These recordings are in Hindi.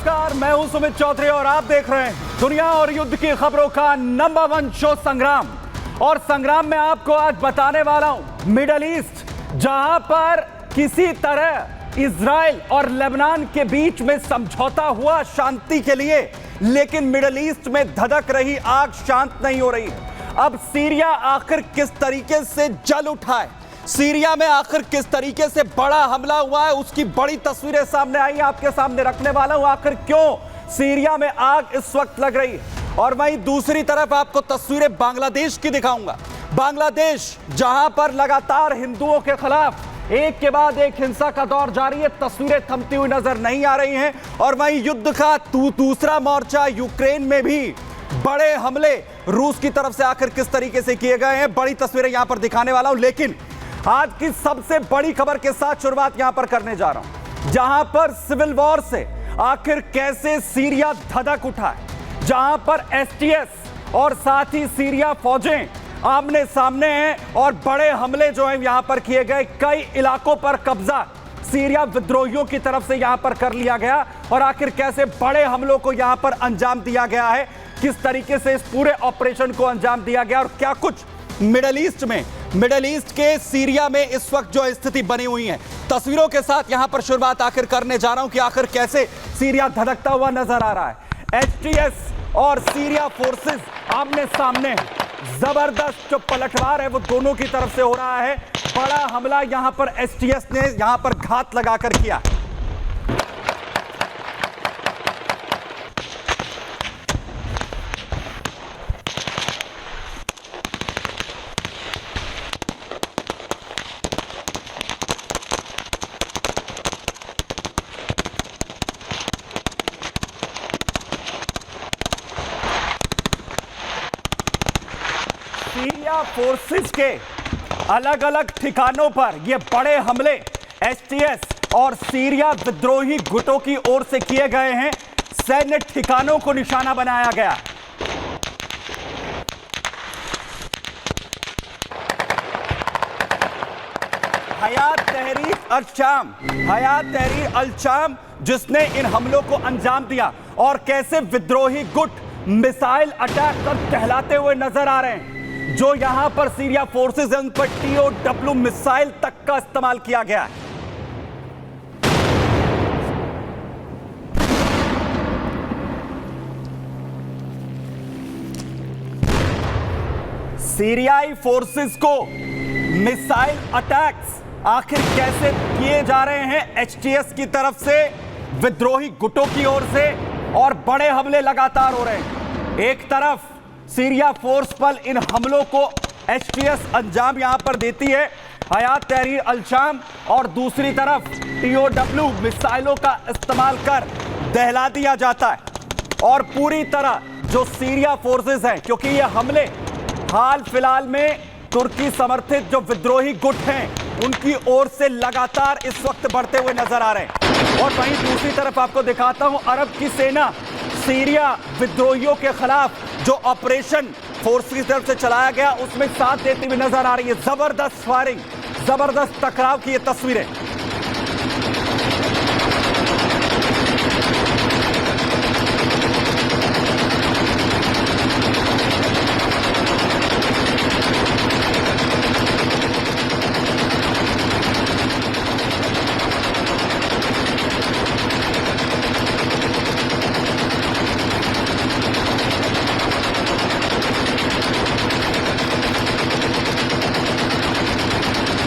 नमस्कार, मैं हूं सुमित चौधरी और आप देख रहे हैं दुनिया और युद्ध की खबरों का नंबर 1 शो संग्राम। और संग्राम में आपको आज बताने वाला हूं मिडल ईस्ट, जहां पर किसी तरह इजराइल और लेबनान के बीच में समझौता हुआ शांति के लिए, लेकिन मिडल ईस्ट में धधक रही आग शांत नहीं हो रही है। अब सीरिया आखिर किस तरीके से जल उठा है, सीरिया में आखिर किस तरीके से बड़ा हमला हुआ है, उसकी बड़ी तस्वीरें सामने आई, आपके सामने रखने वाला हूं। आखिर क्यों सीरिया में आग इस वक्त लग रही है। और वहीं दूसरी तरफ आपको तस्वीरें बांग्लादेश की दिखाऊंगा। बांग्लादेश जहां पर लगातार हिंदुओं के खिलाफ एक के बाद एक हिंसा का दौर जारी है, तस्वीरें थमती हुई नजर नहीं आ रही हैं। और वहीं युद्ध का दूसरा मोर्चा यूक्रेन में भी बड़े हमले रूस की तरफ से आखिर किस तरीके से किए गए हैं, बड़ी तस्वीरें यहां पर दिखाने वाला हूं। लेकिन आज की सबसे बड़ी खबर के साथ शुरुआत यहां पर करने जा रहा हूं, जहां पर सिविल वॉर से आखिर कैसे सीरिया धधक उठा है, जहां पर एसटीएस और साथ ही सीरिया फौजें आमने सामने हैं और बड़े हमले जो हैं यहां पर किए गए। कई इलाकों पर कब्जा सीरिया विद्रोहियों की तरफ से यहां पर कर लिया गया और आखिर कैसे बड़े हमलों को यहां पर अंजाम दिया गया है, किस तरीके से इस पूरे ऑपरेशन को अंजाम दिया गया और क्या कुछ मिडल ईस्ट के सीरिया में इस वक्त जो स्थिति बनी हुई है, तस्वीरों के साथ यहां पर शुरुआत आखिर करने जा रहा हूं कि आखिर कैसे सीरिया धधकता हुआ नजर आ रहा है। एसटीएस और सीरिया फोर्सेस आमने सामने हैं। जबरदस्त जो पलटवार है वो दोनों की तरफ से हो रहा है। बड़ा हमला यहां पर एसटीएस ने यहां पर घात लगाकर किया। सीरिया फोर्सेस के अलग अलग ठिकानों पर ये बड़े हमले एसटीएस और सीरिया विद्रोही गुटों की ओर से किए गए हैं। सैन्य ठिकानों को निशाना बनाया गया। हयात तहरीर अल शाम जिसने इन हमलों को अंजाम दिया और कैसे विद्रोही गुट मिसाइल अटैक कर कहलाते हुए नजर आ रहे हैं। जो यहां पर सीरिया फोर्सेस हैं उन पर TOW मिसाइल तक का इस्तेमाल किया गया है। सीरियाई फोर्सेस को मिसाइल अटैक्स आखिर कैसे किए जा रहे हैं एसटीएस की तरफ से, विद्रोही गुटों की ओर से, और बड़े हमले लगातार हो रहे हैं। एक तरफ सीरिया फोर्स पर इन हमलों को एसटीएस अंजाम यहां पर देती है, हयात तहरीर अल शाम, और दूसरी तरफ TOW मिसाइलों का इस्तेमाल कर दहला दिया जाता है। और पूरी तरह जो सीरिया फोर्सेस हैं, क्योंकि ये हमले हाल फिलहाल में तुर्की समर्थित जो विद्रोही गुट हैं उनकी ओर से लगातार इस वक्त बढ़ते हुए नजर आ रहे हैं। और वहीं दूसरी तरफ आपको दिखाता हूं अरब की सेना सीरिया विद्रोहियों के खिलाफ जो ऑपरेशन फोर्स की तरफ से चलाया गया उसमें साथ देती हुई नजर आ रही है। जबरदस्त फायरिंग, जबरदस्त टकराव की ये तस्वीरें।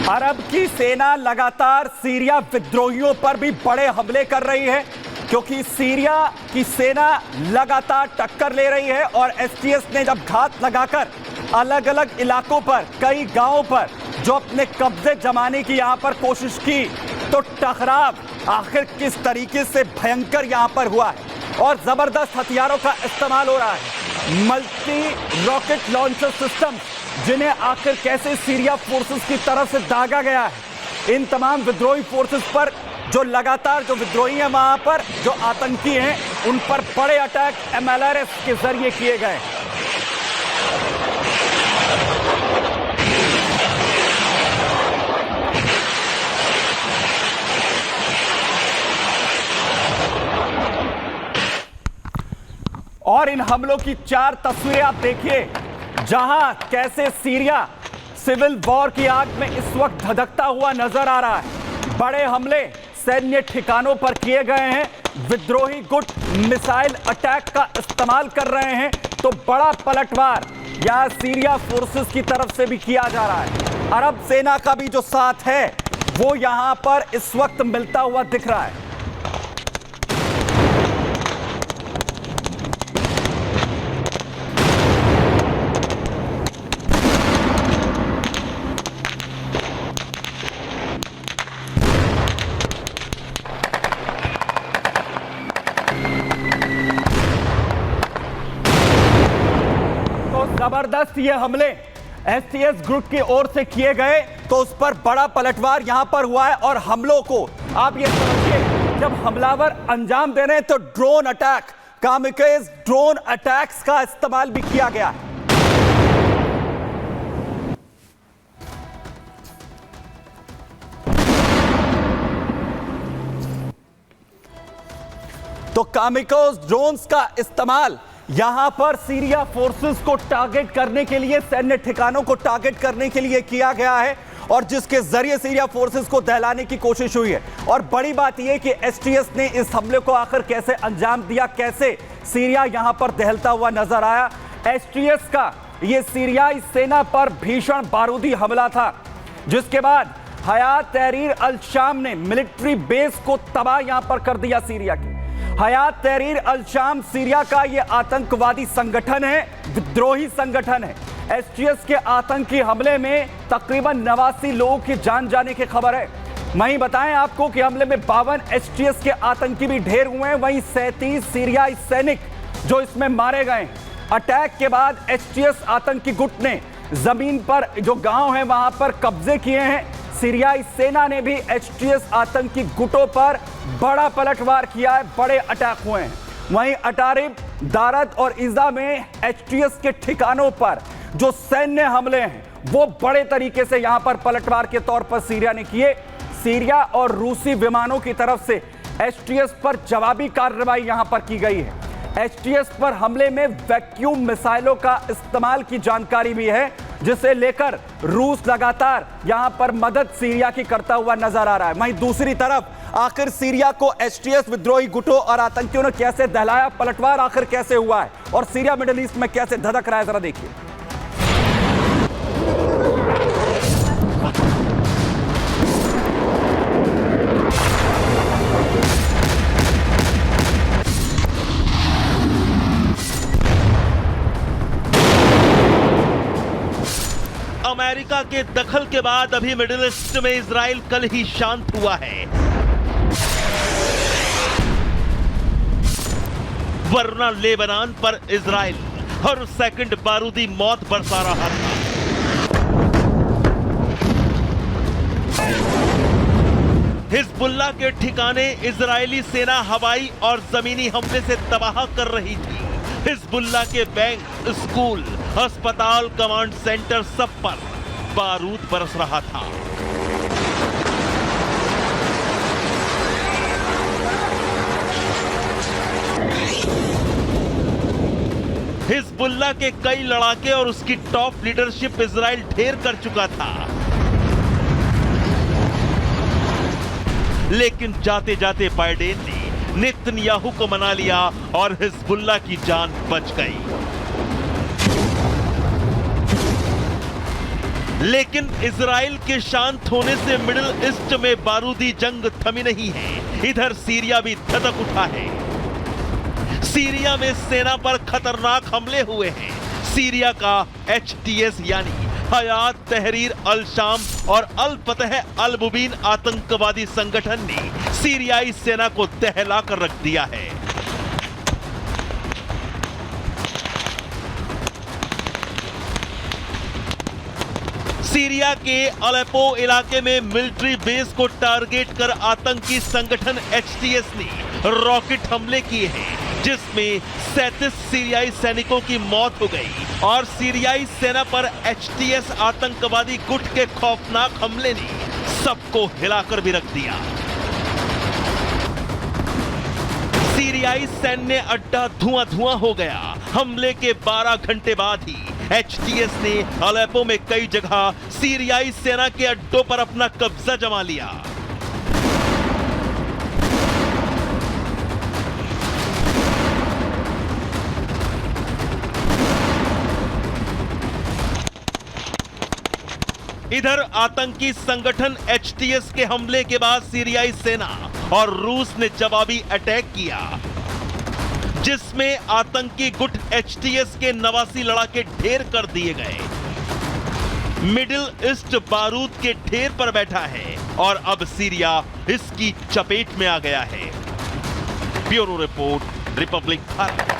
अरब की सेना लगातार सीरिया विद्रोहियों पर भी बड़े हमले कर रही है, क्योंकि सीरिया की सेना लगातार टक्कर ले रही है। और एसटीएस ने जब घात लगाकर अलग अलग इलाकों पर, कई गांवों पर जो अपने कब्जे जमाने की यहां पर कोशिश की, तो टकराव आखिर किस तरीके से भयंकर यहां पर हुआ है। और जबरदस्त हथियारों का इस्तेमाल हो रहा है, मल्टी रॉकेट लॉन्चर सिस्टम, जिन्हें आखिर कैसे सीरिया फोर्सेस की तरफ से दागा गया है। इन तमाम विद्रोही फोर्सेस पर जो लगातार जो विद्रोही हैं वहां पर जो आतंकी हैं उन पर बड़े अटैक MLRS के जरिए किए गए। और इन हमलों की 4 तस्वीरें आप देखिए, जहां कैसे सीरिया सिविल वॉर की आग में इस वक्त धधकता हुआ नजर आ रहा है। बड़े हमले सैन्य ठिकानों पर किए गए हैं, विद्रोही गुट मिसाइल अटैक का इस्तेमाल कर रहे हैं, तो बड़ा पलटवार यहां सीरिया फोर्सेस की तरफ से भी किया जा रहा है। अरब सेना का भी जो साथ है वो यहां पर इस वक्त मिलता हुआ दिख रहा है। जबरदस्त ये हमले एसटीएस ग्रुप की ओर से किए गए, तो उस पर बड़ा पलटवार यहां पर हुआ है। और हमलों को आप ये समझिए, जब हमलावर अंजाम दे रहे हैं तो drone attack, kamikaze drone attacks का इस्तेमाल भी किया गया है। तो कामिकेज ड्रोन्स का इस्तेमाल यहां पर सीरिया फोर्सेस को टारगेट करने के लिए, सैन्य ठिकानों को टारगेट करने के लिए किया गया है, और जिसके जरिए सीरिया फोर्सेस को दहलाने की कोशिश हुई है। और बड़ी बात यह कि एसटीएस ने इस हमले को आखिर कैसे अंजाम दिया, कैसे सीरिया यहां पर दहलता हुआ नजर आया। एसटीएस का यह सीरियाई सेना पर भीषण बारूदी हमला था, जिसके बाद हयात तहरीर अल शाम ने मिलिट्री बेस को तबाह यहां पर कर दिया। सीरिया की हयात तहरीर अल शाम सीरिया का यह आतंकवादी संगठन है, विद्रोही संगठन है। एसटीएस के आतंकी हमले में तकरीबन 89 लोगों की जान जाने की खबर है। वहीं बताएं आपको कि हमले में 52 एसटीएस के आतंकी भी ढेर हुए हैं, वहीं 37 सीरियाई सैनिक जो इसमें मारे गए। अटैक के बाद एसटीएस आतंकी गुट ने जमीन पर जो गांव है वहां पर कब्जे किए हैं। सीरियाई सेना ने भी एसटीएस आतंकी गुटों पर बड़ा पलटवार किया है, बड़े अटैक हुए हैं। वहीं अटारिब, दारत और इज़ा में एसटीएस के ठिकानों पर जो सैन्य हमले हैं वो बड़े तरीके से यहां पर पलटवार के तौर पर सीरिया ने किए। सीरिया और रूसी विमानों की तरफ से एसटीएस पर जवाबी कार्रवाई यहां पर की गई है। एसटीएस पर हमले में वैक्यूम मिसाइलों का इस्तेमाल की जानकारी भी है, जिसे लेकर रूस लगातार यहां पर मदद सीरिया की करता हुआ नजर आ रहा है। वहीं दूसरी तरफ आखिर सीरिया को एसटीएस विद्रोही गुटों और आतंकियों ने कैसे दहलाया, पलटवार आखिर कैसे हुआ है और सीरिया मिडिल ईस्ट में कैसे धधक रहा है, जरा देखिए। अमेरिका के दखल के बाद अभी मिडिल ईस्ट में इजराइल कल ही शांत हुआ है, वरना लेबनान पर इजराइल हर सेकंड बारूदी मौत बरसा रहा था। हिजबुल्लाह के ठिकाने इजरायली सेना हवाई और जमीनी हमले से तबाह कर रही थी। हिजबुल्लाह के बैंक, स्कूल, अस्पताल, कमांड सेंटर सब पर बारूद बरस रहा था। हिजबुल्लाह के कई लड़ाके और उसकी टॉप लीडरशिप इजराइल ढेर कर चुका था, लेकिन जाते जाते बाइडेन ने नेतन्याहू को मना लिया और हिजबुल्लाह की जान बच गई। लेकिन इजराइल के शांत होने से मिडिल ईस्ट में बारूदी जंग थमी नहीं है। इधर सीरिया भी धधक उठा है। सीरिया में सेना पर खतरनाक हमले हुए हैं। सीरिया का एचटीएस यानी हयात तहरीर अल शाम और अल फतह अल मुबीन आतंकवादी संगठन ने सीरियाई सेना को दहला कर रख दिया है। सीरिया के अलेप्पो इलाके में मिलिट्री बेस को टारगेट कर आतंकी संगठन एचटीएस ने रॉकेट हमले किए हैं, जिसमें 37 सीरियाई सैनिकों की मौत हो गई और सीरियाई सेना पर एचटीएस आतंकवादी गुट के खौफनाक हमले ने सबको हिलाकर भी रख दिया। सीरियाई सैन्य अड्डा धुआं धुआं हो गया। हमले के 12 घंटे बाद ही एचटीएस ने अलेप्पो में कई जगह सीरियाई सेना के अड्डों पर अपना कब्जा जमा लिया। इधर आतंकी संगठन एचटीएस के हमले के बाद सीरियाई सेना और रूस ने जवाबी अटैक किया, जिसमें आतंकी गुट एचटीएस के 89 लड़ाके ढेर कर दिए गए। मिडिल ईस्ट बारूद के ढेर पर बैठा है और अब सीरिया इसकी चपेट में आ गया है। Bureau report, Republic Bharat.